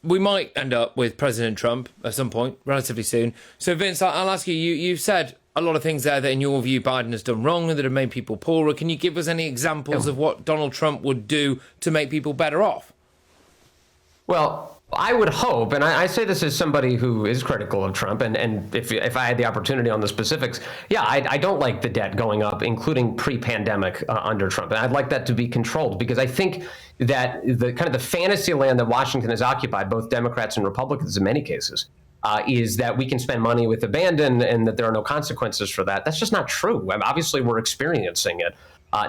we might end up with President Trump at some point, relatively soon. So, Vince, I'll ask you, you've said a lot of things there that, in your view, Biden has done wrong and that have made people poorer. Can you give us any examples of what Donald Trump would do to make people better off? Well, I would hope, and I say this as somebody who is critical of Trump, and if I had the opportunity on the specifics, yeah, I don't like the debt going up, including pre-pandemic under Trump. And I'd like that to be controlled, because I think that the kind of the fantasy land that Washington has occupied, both Democrats and Republicans in many cases, is that we can spend money with abandon and that there are no consequences for that. That's just not true. I mean, obviously, we're experiencing it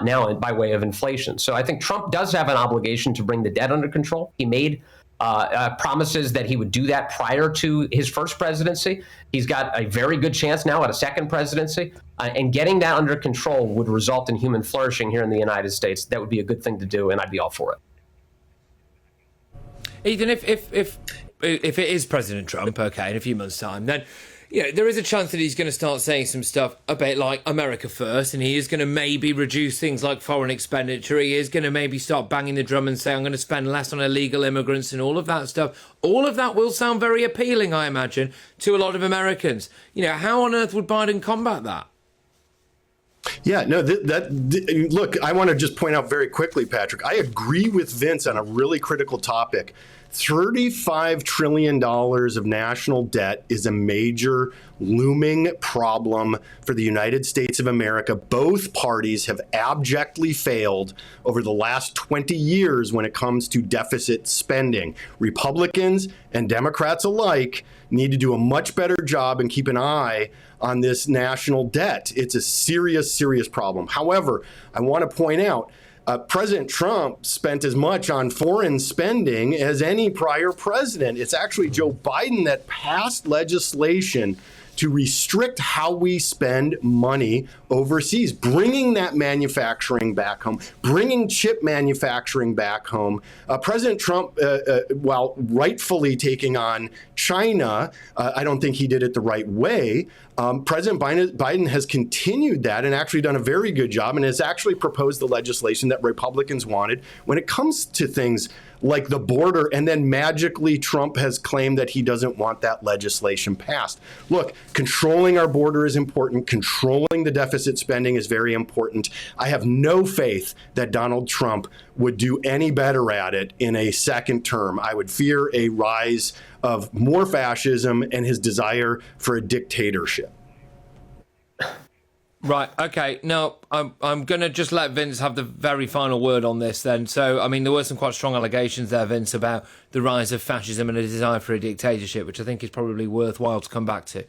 now by way of inflation. So I think Trump does have an obligation to bring the debt under control. He made promises that he would do that prior to his first presidency. He's got a very good chance now at a second presidency, and getting that under control would result in human flourishing here in the United States. That would be a good thing to do, and I'd be all for it. Ethan, if it is President Trump, okay, in a few months' time, then there is a chance that he's going to start saying some stuff a bit like America first, and he is going to maybe reduce things like foreign expenditure. He is going to maybe start banging the drum and say, I'm going to spend less on illegal immigrants and all of that stuff. All of that will sound very appealing, I imagine, to a lot of Americans. How on earth would Biden combat that? Yeah, no, look, I want to just point out very quickly, Patrick, I agree with Vince on a really critical topic. $35 trillion of national debt is a major looming problem for the United States of America. Both parties have abjectly failed over the last 20 years when it comes to deficit spending. Republicans and Democrats alike need to do a much better job and keep an eye on this national debt. It's a serious, serious problem. However, I want to point out, President Trump spent as much on foreign spending as any prior president. It's actually Joe Biden that passed legislation to restrict how we spend money overseas, bringing that manufacturing back home, bringing chip manufacturing back home. President Trump, while rightfully taking on China, I don't think he did it the right way. President Biden has continued that and actually done a very good job, and has actually proposed the legislation that Republicans wanted when it comes to things like the border, and then magically Trump has claimed that he doesn't want that legislation passed. Look, controlling our border is important. Controlling the deficit spending is very important. I have no faith that Donald Trump would do any better at it in a second term. I would fear a rise of more fascism and his desire for a dictatorship. Right, okay. Now, I'm going to just let Vince have the very final word on this then. So, I mean, there were some quite strong allegations there, Vince, about the rise of fascism and a desire for a dictatorship, which I think is probably worthwhile to come back to.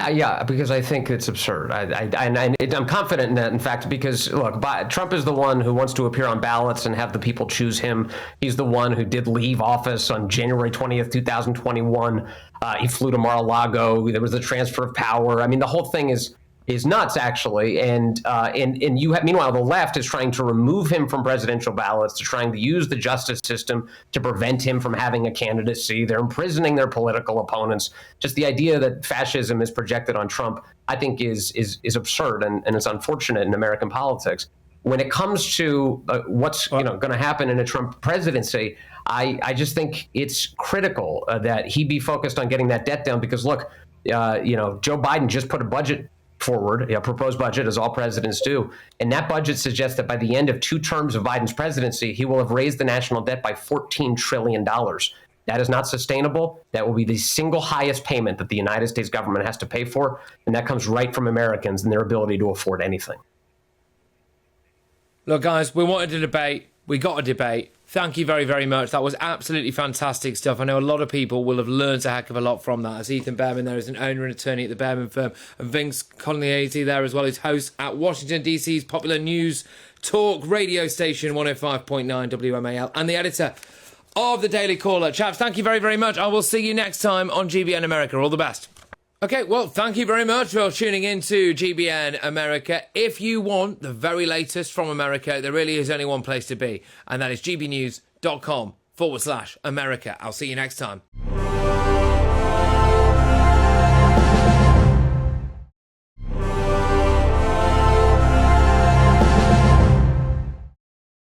Yeah, because I think it's absurd. I'm confident in that, in fact, because, look, Trump is the one who wants to appear on ballots and have the people choose him. He's the one who did leave office on January 20th, 2021. He flew to Mar-a-Lago. There was the transfer of power. I mean, the whole thing is nuts, actually. And you have, meanwhile, the left is trying to remove him from presidential ballots, to trying to use the justice system to prevent him from having a candidacy. They're imprisoning their political opponents. Just the idea that fascism is projected on Trump, I think, is absurd, and it's unfortunate in American politics. When it comes to what's going to happen in a Trump presidency, I just think it's critical that he be focused on getting that debt down, because, look, Joe Biden just put a budget forward, a proposed budget, as all presidents do. And that budget suggests that by the end of 2 terms of Biden's presidency, he will have raised the national debt by $14 trillion. That is not sustainable. That will be the single highest payment that the United States government has to pay for. And that comes right from Americans and their ability to afford anything. Look, guys, we wanted a debate. We got a debate. Thank you very, very much. That was absolutely fantastic stuff. I know a lot of people will have learned a heck of a lot from that. As Ethan Bearman there is an owner and attorney at the Bearman firm, and Victor Cognialese there as well, who's host at Washington, D.C.'s popular news talk radio station 105.9 WMAL, and the editor of the Daily Caller. Chaps, thank you very, very much. I will see you next time on GBN America. All the best. Okay, well, thank you very much for tuning in to GBN America. If you want the very latest from America, there really is only one place to be, and that is gbnews.com/America. I'll see you next time.